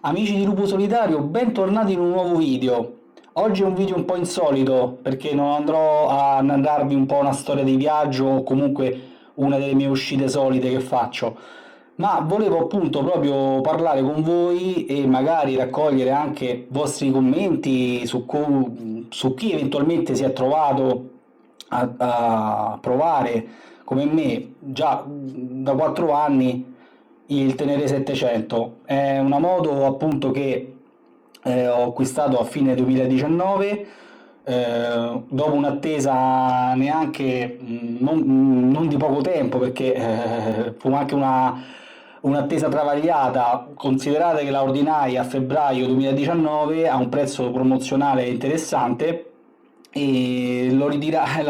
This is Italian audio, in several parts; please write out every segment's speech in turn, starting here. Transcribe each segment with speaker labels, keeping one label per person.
Speaker 1: Amici di Lupo Solitario, bentornati in un nuovo video. Oggi è un video un po' insolito perché non andrò a narrarvi un po' una storia di viaggio o comunque una delle mie uscite solite che faccio, ma volevo appunto proprio parlare con voi e magari raccogliere anche vostri commenti su chi eventualmente si è trovato a provare come me già da 4 anni il Tenere 700. È una moto appunto che ho acquistato a fine 2019, dopo un'attesa neanche non di poco tempo, perché fu anche un'attesa travagliata. Considerate che la ordinai a febbraio 2019 a un prezzo promozionale interessante e la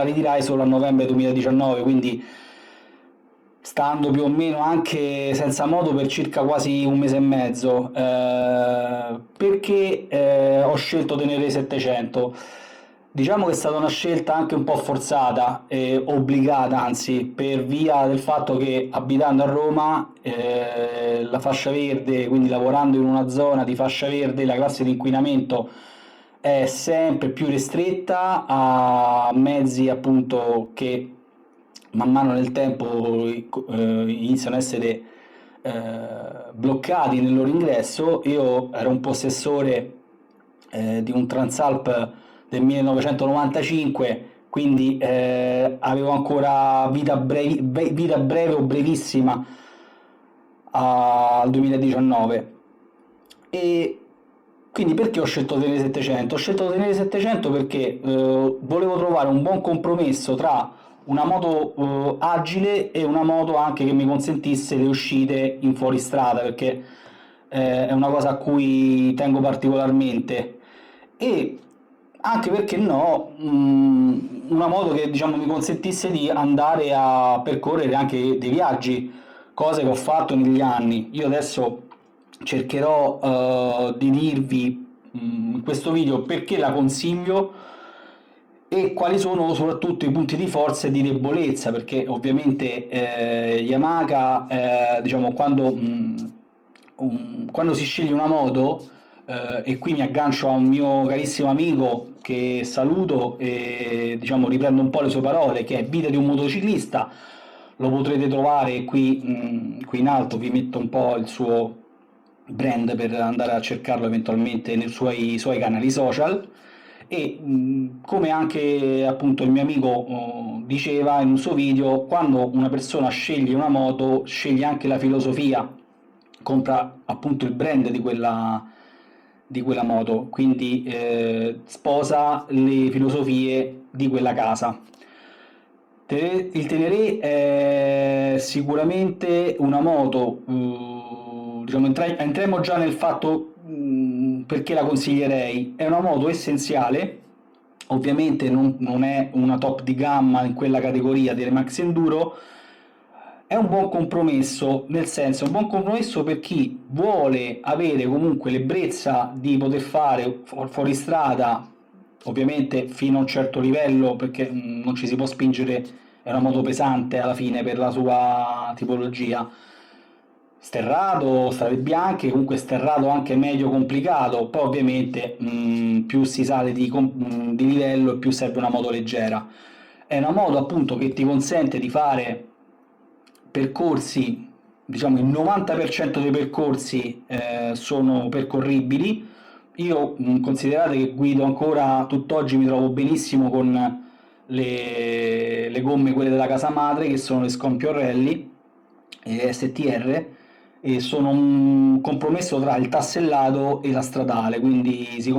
Speaker 1: ridirai solo a novembre 2019, quindi stando più o meno anche senza moto per circa quasi un mese e mezzo. Perché ho scelto Tenere 700? Diciamo che è stata una scelta anche un po' forzata e obbligata, anzi, per via del fatto che abitando a Roma, la fascia verde, quindi lavorando in una zona di fascia verde, la classe di inquinamento è sempre più ristretta a mezzi appunto che man mano nel tempo iniziano a essere bloccati nel loro ingresso. Io ero un possessore di un Transalp del 1995, quindi avevo ancora vita breve o brevissima al 2019. E quindi perché ho scelto Tenere 700? Ho scelto Tenere 700 perché volevo trovare un buon compromesso tra una moto agile e una moto anche che mi consentisse le uscite in fuoristrada, perché è una cosa a cui tengo particolarmente. E anche perché no, una moto che diciamo mi consentisse di andare a percorrere anche dei viaggi, cose che ho fatto negli anni. Io adesso cercherò di dirvi in questo video perché la consiglio e quali sono soprattutto i punti di forza e di debolezza, perché ovviamente Yamaha, diciamo, quando si sceglie una moto, e qui mi aggancio a un mio carissimo amico che saluto e diciamo riprendo un po' le sue parole, che è Vita di un motociclista, lo potrete trovare qui in alto, vi metto un po' il suo brand per andare a cercarlo eventualmente nei suoi canali social. E come anche appunto il mio amico diceva in un suo video, quando una persona sceglie una moto sceglie anche la filosofia, compra appunto il brand di quella moto, quindi sposa le filosofie di quella casa. Il Teneré è sicuramente una moto, diciamo, entriamo già nel fatto perché la consiglierei. È una moto essenziale, ovviamente non è una top di gamma in quella categoria delle Max Enduro, è un buon compromesso, nel senso, è un buon compromesso per chi vuole avere comunque l'ebbrezza di poter fare fuori strada, ovviamente fino a un certo livello, perché non ci si può spingere, è una moto pesante alla fine per la sua tipologia. Sterrato, strade bianche, comunque sterrato anche medio complicato, poi ovviamente più si sale di livello e più serve una moto leggera. È una moto appunto che ti consente di fare percorsi, diciamo il 90% dei percorsi sono percorribili. Io considerate che guido ancora tutt'oggi, mi trovo benissimo con le gomme quelle della casa madre, che sono le Sconpiorelli STR, e sono un compromesso tra il tassellato e la stradale, quindi si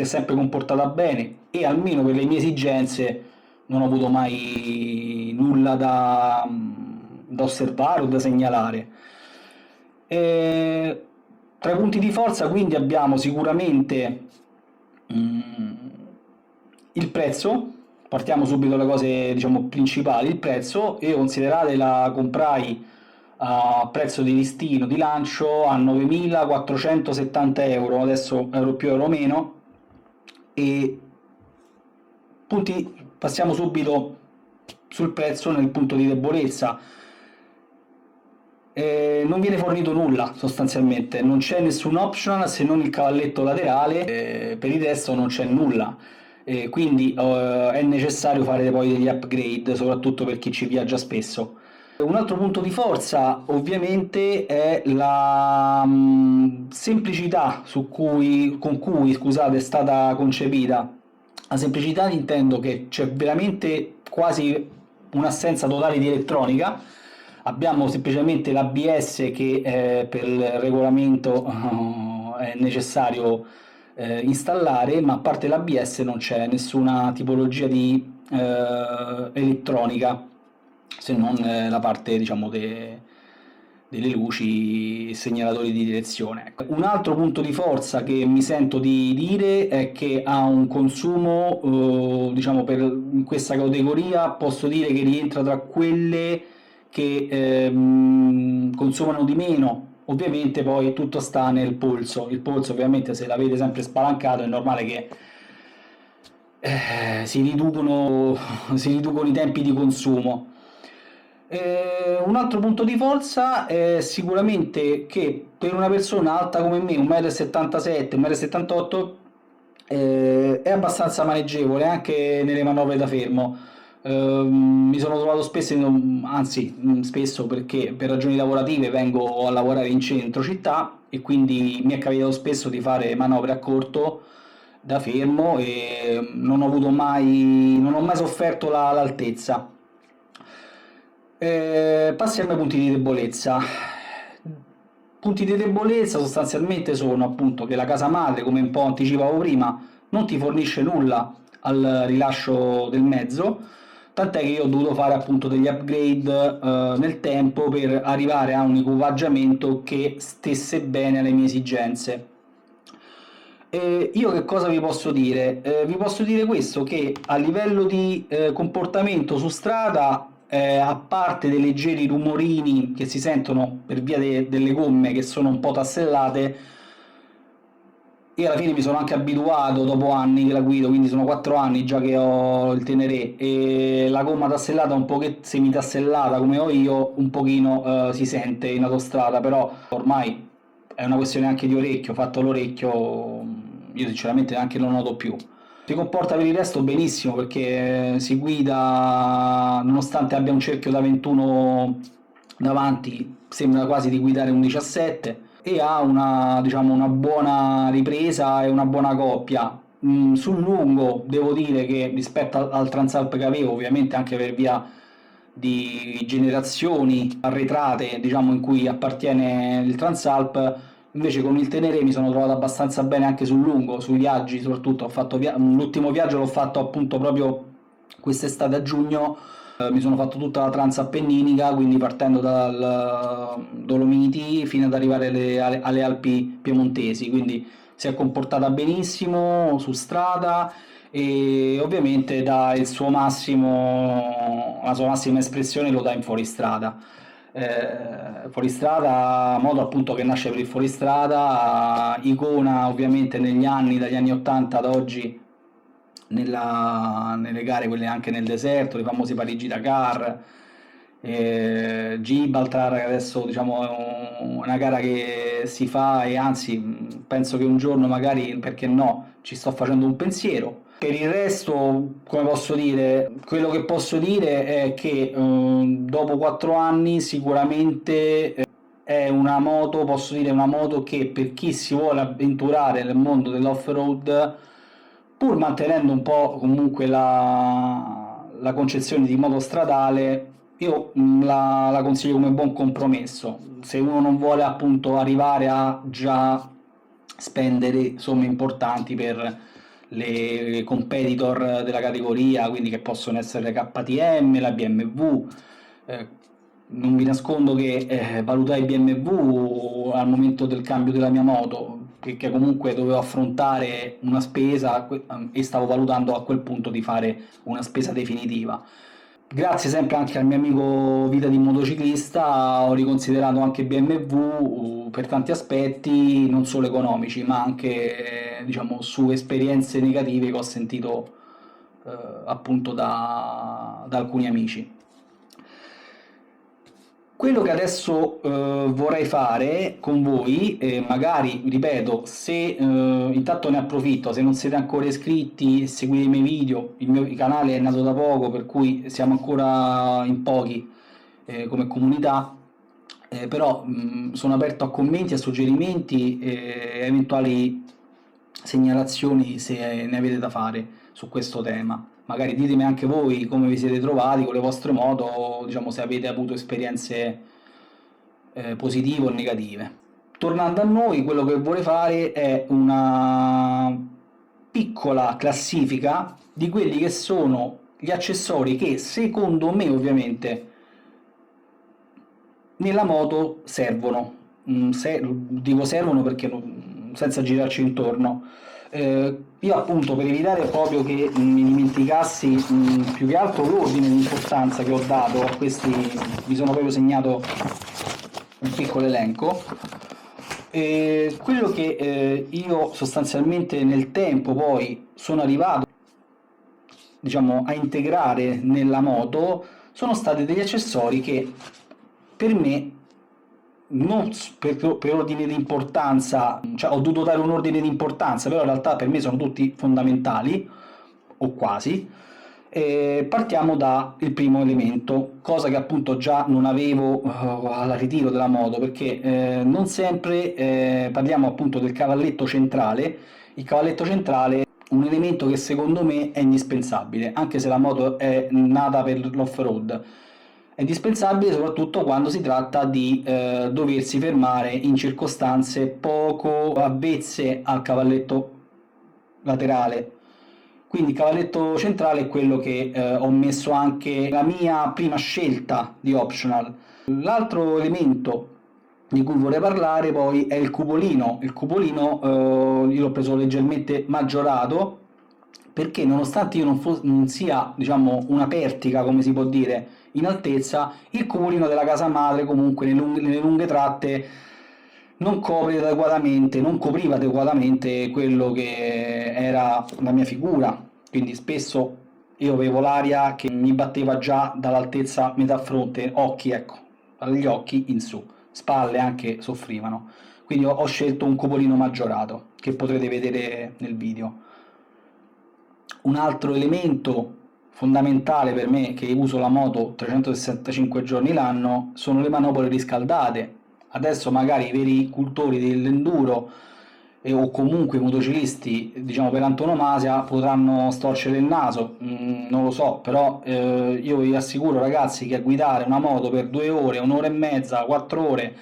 Speaker 1: è sempre comportata bene e almeno per le mie esigenze non ho avuto mai nulla da osservare o da segnalare. E tra i punti di forza quindi abbiamo sicuramente mm, il prezzo. Partiamo subito dalle cose diciamo principali. Il prezzo, io considerate la comprai a prezzo di listino di lancio a 9.470 euro, adesso euro più euro meno. E passiamo subito sul prezzo nel punto di debolezza. non viene fornito nulla sostanzialmente, non c'è nessun optional se non il cavalletto laterale, per il resto non c'è nulla. Quindi è necessario fare poi degli upgrade, soprattutto per chi ci viaggia spesso. Un altro punto di forza ovviamente è la semplicità con cui, scusate, è stata concepita. La semplicità intendo che c'è veramente quasi un'assenza totale di elettronica. Abbiamo semplicemente l'ABS che per il regolamento è necessario installare, ma a parte l'ABS non c'è nessuna tipologia di elettronica, se non la parte, diciamo, delle luci e segnalatori di direzione. Ecco. Un altro punto di forza che mi sento di dire è che ha un consumo, diciamo, in questa categoria posso dire che rientra tra quelle che consumano di meno. Ovviamente poi tutto sta nel polso. Il polso, ovviamente, se l'avete sempre spalancato è normale che si riducono i tempi di consumo. Un altro punto di forza è sicuramente che per una persona alta come me, 1,77 m, 1,78 m, è abbastanza maneggevole anche nelle manovre da fermo. Mi sono trovato spesso, anzi spesso, perché per ragioni lavorative vengo a lavorare in centro città e quindi mi è capitato spesso di fare manovre a corto da fermo e non ho mai sofferto l'altezza. Passiamo ai punti di debolezza. Punti di debolezza sostanzialmente sono appunto che la casa madre, come un po' anticipavo prima, non ti fornisce nulla al rilascio del mezzo, tant'è che io ho dovuto fare appunto degli upgrade nel tempo per arrivare a un equipaggiamento che stesse bene alle mie esigenze. Io che cosa vi posso dire? Vi posso dire questo, che a livello di comportamento su strada, a parte dei leggeri rumorini che si sentono per via delle gomme che sono un po' tassellate, io alla fine mi sono anche abituato dopo anni che la guido, quindi sono 4 anni già che ho il Teneré, e la gomma tassellata, un po' semitassellata come ho io, un pochino si sente in autostrada, però ormai è una questione anche di orecchio, fatto l'orecchio, io sinceramente neanche lo noto più. Si comporta per il resto benissimo perché si guida, nonostante abbia un cerchio da 21 davanti, sembra quasi di guidare un 17 e ha una, diciamo, una buona ripresa e una buona coppia. Sul lungo devo dire che rispetto al Transalp che avevo, ovviamente anche per via di generazioni arretrate, diciamo, in cui appartiene il Transalp, invece con il Tenere mi sono trovato abbastanza bene anche sul lungo, sui viaggi soprattutto. L'ultimo viaggio l'ho fatto appunto proprio quest'estate a giugno, mi sono fatto tutta la transappenninica, quindi partendo dal Dolomiti fino ad arrivare alle Alpi piemontesi, quindi si è comportata benissimo su strada e ovviamente la sua massima espressione lo dà in fuoristrada. Fuoristrada, modo appunto che nasce per il fuoristrada, icona ovviamente negli anni, dagli anni 80 ad oggi, nelle gare, quelle anche nel deserto, le famose Parigi-Dakar, Gibraltar, che adesso diciamo è una gara che si fa e anzi penso che un giorno magari, perché no, ci sto facendo un pensiero. Per il resto, come posso dire, quello che posso dire è che dopo 4 anni sicuramente è una moto, posso dire, una moto che per chi si vuole avventurare nel mondo dell'off-road, pur mantenendo un po' comunque la concezione di moto stradale, io la consiglio come buon compromesso. Se uno non vuole appunto arrivare a già spendere somme importanti per le competitor della categoria, quindi che possono essere la KTM, la BMW. Eh, Non vi nascondo che valutai BMW al momento del cambio della mia moto, che comunque dovevo affrontare una spesa e stavo valutando a quel punto di fare una spesa definitiva. Grazie sempre anche al mio amico vita di motociclista ho riconsiderato anche BMW per tanti aspetti, non solo economici, ma anche diciamo, su esperienze negative che ho sentito appunto da alcuni amici. Quello che adesso vorrei fare con voi, magari, ripeto, se intanto ne approfitto, se non siete ancora iscritti, seguite i miei video, il mio canale è nato da poco, per cui siamo ancora in pochi come comunità, però sono aperto a commenti, a suggerimenti e eventuali segnalazioni se ne avete da fare su questo tema. Magari ditemi anche voi come vi siete trovati con le vostre moto, diciamo se avete avuto esperienze positive o negative. Tornando a noi, quello che vorrei fare è una piccola classifica di quelli che sono gli accessori che secondo me ovviamente nella moto servono. Dico servono perché senza girarci intorno. Io appunto per evitare proprio che mi dimenticassi più che altro l'ordine di importanza che ho dato a questi, mi sono proprio segnato un piccolo elenco. Quello che io sostanzialmente nel tempo poi sono arrivato, diciamo, a integrare nella moto sono stati degli accessori che per me, non per ordine di importanza, cioè ho dovuto dare un ordine di importanza, però in realtà per me sono tutti fondamentali, o quasi. Partiamo dal primo elemento, cosa che appunto già non avevo al ritiro della moto, perché non sempre parliamo appunto del cavalletto centrale. Il cavalletto centrale è un elemento che secondo me è indispensabile, anche se la moto è nata per l'off-road. È indispensabile soprattutto quando si tratta di doversi fermare in circostanze poco avvezze al cavalletto laterale. Quindi il cavalletto centrale è quello che ho messo anche la mia prima scelta di optional. L'altro elemento di cui vorrei parlare poi è il cupolino. Il cupolino io l'ho preso leggermente maggiorato perché nonostante io non sia diciamo una pertica, come si può dire, in altezza, il cupolino della casa madre comunque nelle lunghe tratte non copre adeguatamente, non copriva adeguatamente quello che era la mia figura, quindi spesso io avevo l'aria che mi batteva già dall'altezza metà fronte, occhi, ecco, dagli occhi in su, spalle anche soffrivano, quindi ho scelto un cupolino maggiorato, che potrete vedere nel video. Un altro elemento fondamentale per me, che uso la moto 365 giorni l'anno, sono le manopole riscaldate. Adesso magari i veri cultori dell'enduro o comunque i motociclisti, diciamo per antonomasia, potranno storcere il naso, non lo so, però io vi assicuro ragazzi che a guidare una moto per 2 ore, un'ora e mezza, 4 ore,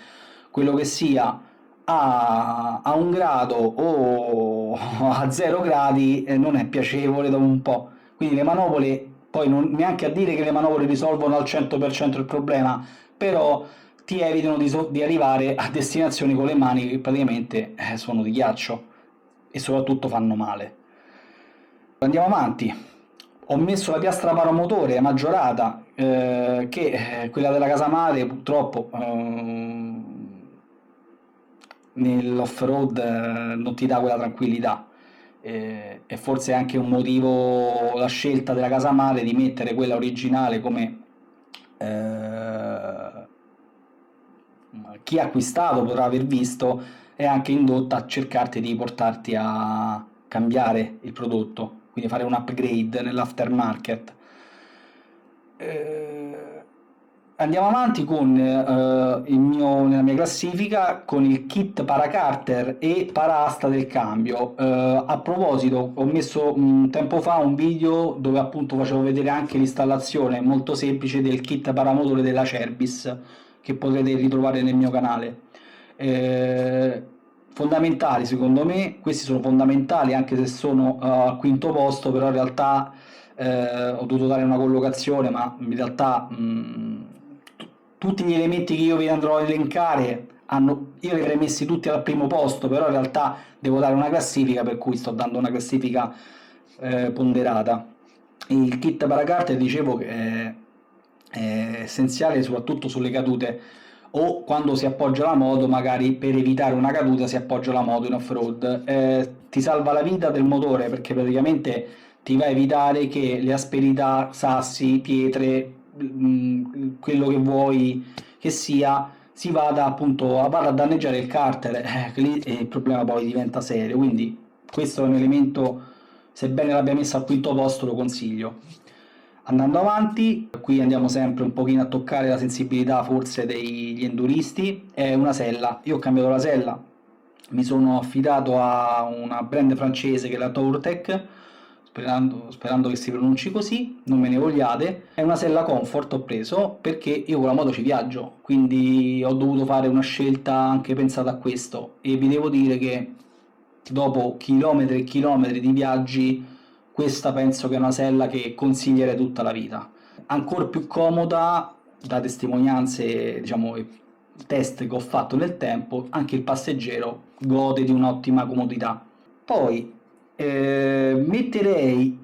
Speaker 1: quello che sia, a 1 grado o a 0 gradi non è piacevole dopo un po'. Quindi le manopole, poi non, neanche a dire che le manopole risolvono al 100% il problema, però ti evitano di arrivare a destinazioni con le mani che praticamente sono di ghiaccio e soprattutto fanno male. Andiamo avanti. Ho messo la piastra paromotore maggiorata, che quella della casa madre purtroppo nell'off-road non ti dà quella tranquillità. E forse è anche un motivo la scelta della casa madre di mettere quella originale come chi ha acquistato potrà aver visto, è anche indotta a cercarti di portarti a cambiare il prodotto, quindi fare un upgrade nell'aftermarket. Andiamo avanti con nella mia classifica con il kit paracarter e paraasta del cambio. A proposito, ho messo tempo fa un video dove appunto facevo vedere anche l'installazione molto semplice del kit paramotore della Cerbis, che potrete ritrovare nel mio canale. Fondamentali secondo me, questi sono fondamentali anche se sono al quinto posto, però in realtà ho dovuto dare una collocazione, ma in realtà tutti gli elementi che io vi andrò a elencare io li avrei messi tutti al primo posto, però in realtà devo dare una classifica, per cui sto dando una classifica ponderata. Il kit paracarter dicevo che è essenziale soprattutto sulle cadute o quando si appoggia la moto, magari per evitare una caduta si appoggia la moto in off-road. Ti salva la vita del motore perché praticamente ti va a evitare che le asperità, sassi, pietre, quello che vuoi che sia, si vada appunto vada a danneggiare il carter, che lì il problema poi diventa serio, quindi questo è un elemento, sebbene l'abbia messo al quinto posto, lo consiglio. Andando avanti, qui andiamo sempre un pochino a toccare la sensibilità forse degli enduristi, è una sella. Io ho cambiato la sella, mi sono affidato a una brand francese che è la Tourtec, sperando che si pronunci così, non me ne vogliate. È una sella comfort, ho preso perché io con la moto ci viaggio, quindi ho dovuto fare una scelta anche pensata a questo, e vi devo dire che dopo chilometri e chilometri di viaggi questa penso che è una sella che consiglierei tutta la vita. Ancora più comoda, da testimonianze, diciamo, e test che ho fatto nel tempo, anche il passeggero gode di un'ottima comodità. Poi metterei,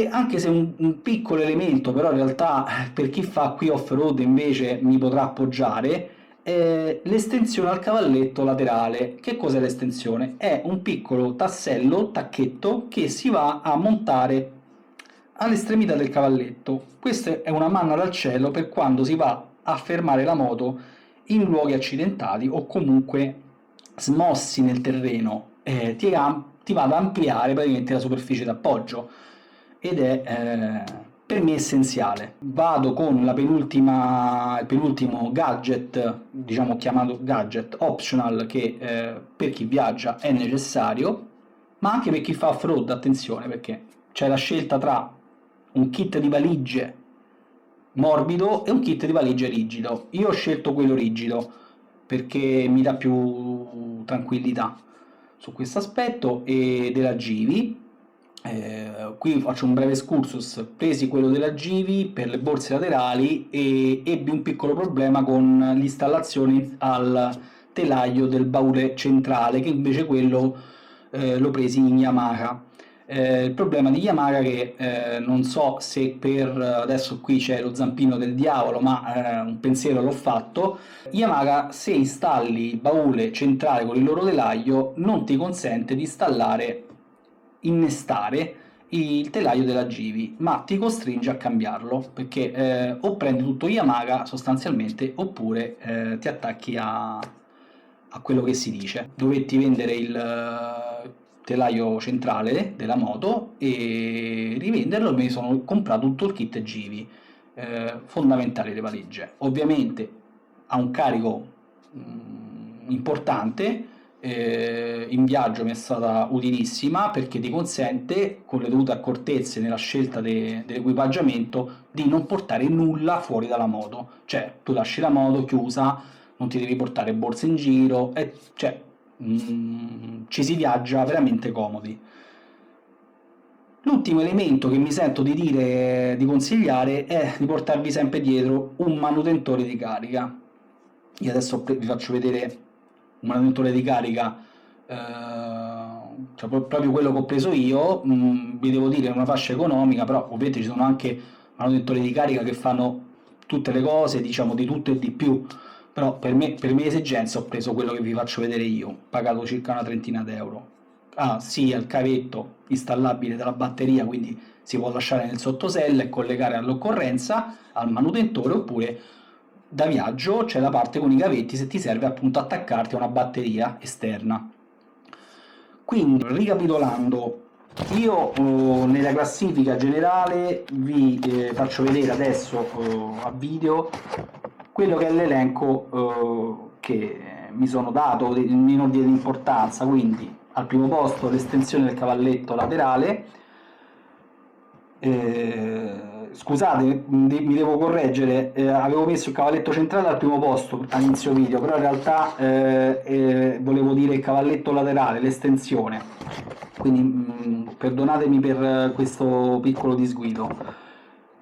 Speaker 1: anche se un piccolo elemento, però in realtà per chi fa qui off-road invece mi potrà appoggiare, l'estensione al cavalletto laterale. Che cos'è l'estensione? È un piccolo tassello, tacchetto, che si va a montare all'estremità del cavalletto. Questa è una manna dal cielo per quando si va a fermare la moto in luoghi accidentati o comunque smossi nel terreno, ti va ad ampliare praticamente la superficie d'appoggio, ed è per me essenziale. Vado con il penultimo gadget, diciamo chiamato gadget optional, che per chi viaggia è necessario, ma anche per chi fa off-road, attenzione, perché c'è la scelta tra un kit di valigie morbido e un kit di valigie rigido. Io ho scelto quello rigido perché mi dà più tranquillità su questo aspetto. E della Givi, qui faccio un breve excursus: presi quello della Givi per le borse laterali e ebbi un piccolo problema con l'installazione al telaio del baule centrale, che invece quello l'ho presi in Yamaha. Il problema di Yamaha è che non so se adesso qui c'è lo zampino del diavolo, ma un pensiero l'ho fatto. Yamaha, se installi il baule centrale con il loro telaio, non ti consente di innestare il telaio della Givi, ma ti costringe a cambiarlo, perché o prendi tutto Yamaha sostanzialmente, oppure ti attacchi a quello che si dice. Dovetti vendere il telaio centrale della moto e rivenderlo, e mi sono comprato tutto il kit Givi. Fondamentali le valigie, ovviamente ha un carico importante. In viaggio mi è stata utilissima perché ti consente, con le dovute accortezze nella scelta dell'equipaggiamento, di non portare nulla fuori dalla moto. Cioè, tu lasci la moto chiusa, non ti devi portare borse in giro, cioè ci si viaggia veramente comodi. L'ultimo elemento che mi sento di consigliare è di portarvi sempre dietro un manutentore di carica. Io adesso vi faccio vedere un manutentore di carica, cioè proprio quello che ho preso io. Vi devo dire, è una fascia economica, però ovviamente ci sono anche manutentori di carica che fanno tutte le cose, diciamo di tutto e di più, però per mie esigenze ho preso quello che vi faccio vedere io, pagato circa una trentina d'euro. Sì, il cavetto installabile dalla batteria, quindi si può lasciare nel sottosella e collegare all'occorrenza al manutentore, oppure da viaggio c'è la parte con i cavetti se ti serve appunto attaccarti a una batteria esterna. Quindi, ricapitolando, io nella classifica generale vi faccio vedere adesso a video quello che è l'elenco che mi sono dato in ordine di importanza. Quindi al primo posto l'estensione del cavalletto laterale, scusate, mi devo correggere, avevo messo il cavalletto centrale al primo posto all'inizio video, però in realtà volevo dire il cavalletto laterale, l'estensione, quindi perdonatemi per questo piccolo disguido.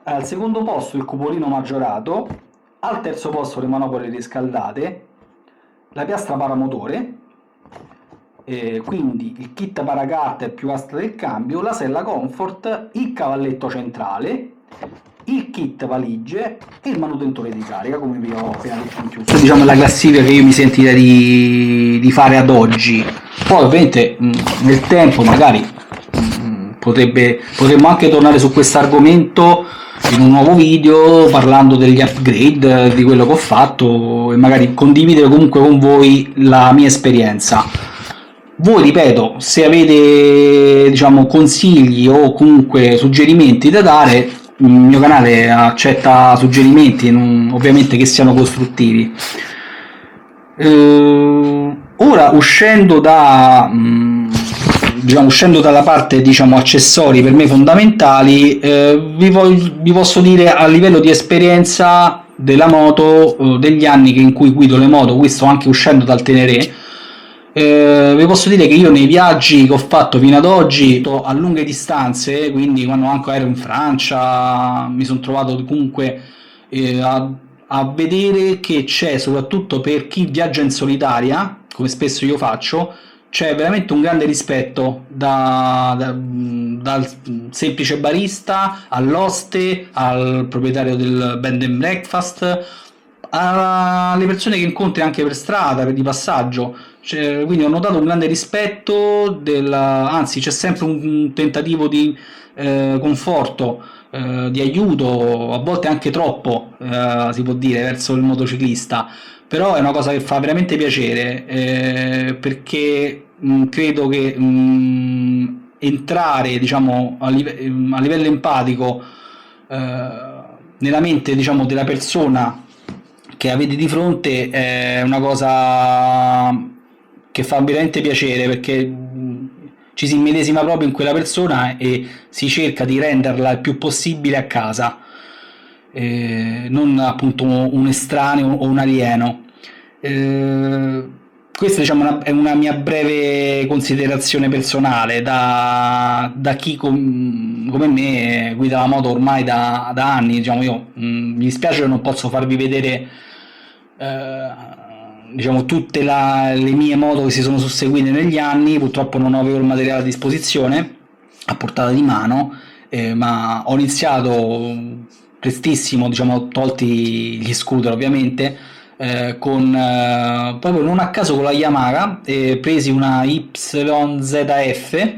Speaker 1: Al secondo posto il cupolino maggiorato, al terzo posto le manopole riscaldate, la piastra paramotore, quindi il kit paracarter più asta del cambio, la sella comfort, il cavalletto centrale, il kit valigie e il manutentore di carica, come vi ho appena detto in chiusura. Diciamo la classifica che io mi sentirei di fare ad oggi. Poi ovviamente nel tempo magari potremmo anche tornare su questo argomento in un nuovo video parlando degli upgrade, di quello che ho fatto e magari condividere comunque con voi la mia esperienza. Voi, ripeto, se avete diciamo consigli o comunque suggerimenti da dare, il mio canale accetta suggerimenti, ovviamente che siano costruttivi. Ora uscendo diciamo, uscendo dalla parte diciamo accessori per me fondamentali, vi posso dire a livello di esperienza della moto, degli anni in cui guido le moto, questo anche uscendo dal Teneré, vi posso dire che io nei viaggi che ho fatto fino ad oggi a lunghe distanze, quindi quando anche ero in Francia, mi sono trovato comunque a vedere che c'è, soprattutto per chi viaggia in solitaria, come spesso io faccio, c'è veramente un grande rispetto dal semplice barista all'oste, al proprietario del bed and breakfast, alle persone che incontri anche per strada, di passaggio. Quindi ho notato un grande rispetto, anzi c'è sempre un tentativo di conforto, di aiuto, a volte anche troppo, si può dire, verso il motociclista, però è una cosa che fa veramente piacere, perché credo che entrare diciamo, a livello empatico nella mente diciamo, della persona che avete di fronte è una cosa che fa veramente piacere, perché ci si immedesima proprio in quella persona e si cerca di renderla il più possibile a casa, non appunto un estraneo o un alieno. Questa diciamo, è una mia breve considerazione personale da chi come me guida la moto ormai da anni. Diciamo, mi dispiace che non posso farvi vedere diciamo, tutte le mie moto che si sono susseguite negli anni, purtroppo non avevo il materiale a disposizione a portata di mano, ma ho iniziato prestissimo, diciamo, tolti gli scooter ovviamente, proprio non a caso con la Yamaha, presi una YZF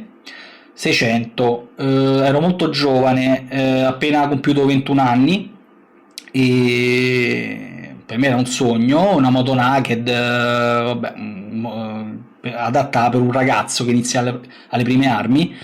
Speaker 1: 600, ero molto giovane, appena compiuto 21 anni, e per me era un sogno, una moto naked, vabbè, adatta per un ragazzo che inizia alle prime armi.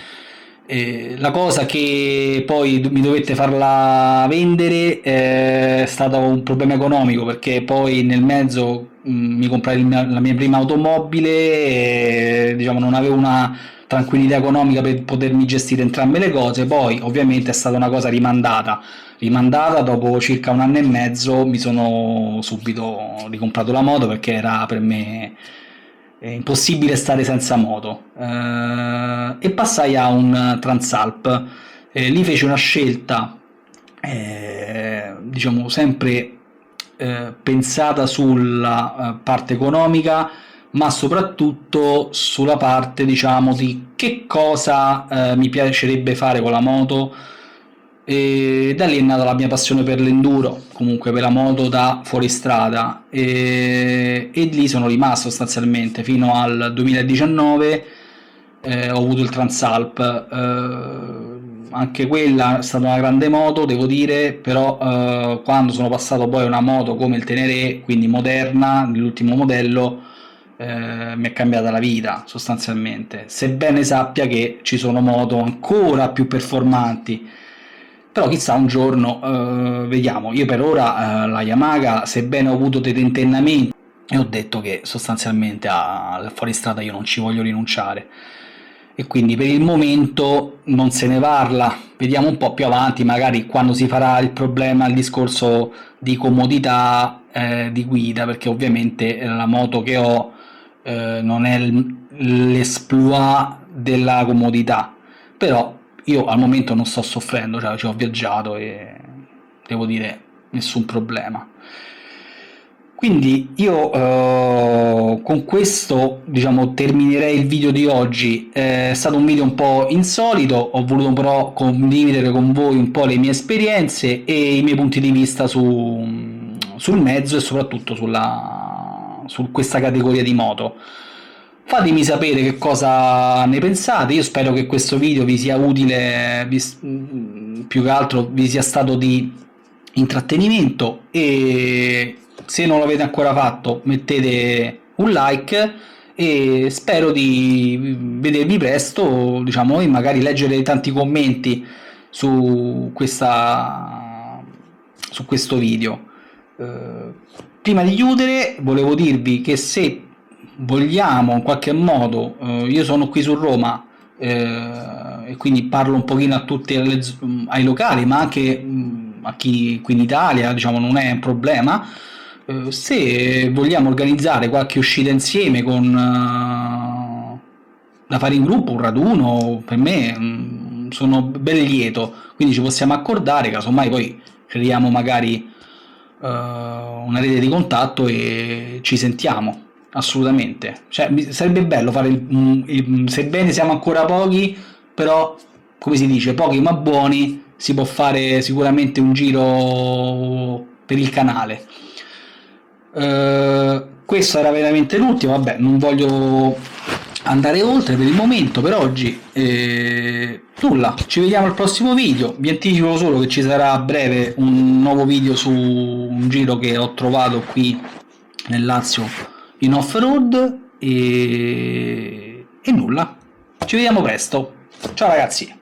Speaker 1: La cosa che poi mi dovette farla vendere è stato un problema economico, perché poi nel mezzo mi comprai la mia prima automobile e diciamo, non avevo una tranquillità economica per potermi gestire entrambe le cose. Poi ovviamente è stata una cosa rimandata, dopo circa un anno e mezzo mi sono subito ricomprato la moto, perché era per me è impossibile stare senza moto, e passai a un Transalp. Lì feci una scelta diciamo sempre pensata sulla parte economica, ma soprattutto sulla parte diciamo di che cosa mi piacerebbe fare con la moto, e da lì è nata la mia passione per l'enduro, comunque per la moto da fuoristrada, e lì sono rimasto sostanzialmente fino al 2019. Ho avuto il Transalp, anche quella è stata una grande moto, devo dire, però quando sono passato poi a una moto come il Teneré, quindi moderna, l'ultimo modello, mi è cambiata la vita sostanzialmente, sebbene sappia che ci sono moto ancora più performanti. Però chissà un giorno, vediamo. Io per ora la Yamaha, sebbene ho avuto dei tentennamenti e ho detto che sostanzialmente al fuoristrada io non ci voglio rinunciare, e quindi per il momento non se ne parla. Vediamo un po' più avanti, magari quando si farà il discorso di comodità di guida, perché ovviamente la moto che ho non è l'esploit della comodità, però io al momento non sto soffrendo, cioè ci ho viaggiato e devo dire nessun problema. Quindi io con questo diciamo terminerei il video di oggi. È stato un video un po' insolito, ho voluto però condividere con voi un po' le mie esperienze e i miei punti di vista sul mezzo e soprattutto su questa categoria di moto. Fatemi sapere che cosa ne pensate, io spero che questo video vi sia utile, più che altro vi sia stato di intrattenimento, e se non l'avete ancora fatto mettete un like, e spero di vedervi presto, diciamo, e magari leggere tanti commenti su su questo video. Eh, Prima di chiudere volevo dirvi che se vogliamo in qualche modo, io sono qui su Roma, e quindi parlo un pochino a tutti ai locali, ma anche a chi qui in Italia, diciamo, non è un problema. Se vogliamo organizzare qualche uscita insieme da fare in gruppo, un raduno, per me sono ben lieto, quindi ci possiamo accordare, casomai poi creiamo magari una rete di contatto e ci sentiamo, assolutamente. Cioè, sarebbe bello fare sebbene siamo ancora pochi, però, come si dice, pochi ma buoni, si può fare sicuramente un giro per il canale. Questo era veramente l'ultimo, vabbè, non voglio andare oltre per il momento, per oggi. Nulla, ci vediamo al prossimo video. Vi anticipo solo che ci sarà a breve un nuovo video su un giro che ho trovato qui nel Lazio in off-road, e nulla, ci vediamo presto. Ciao ragazzi.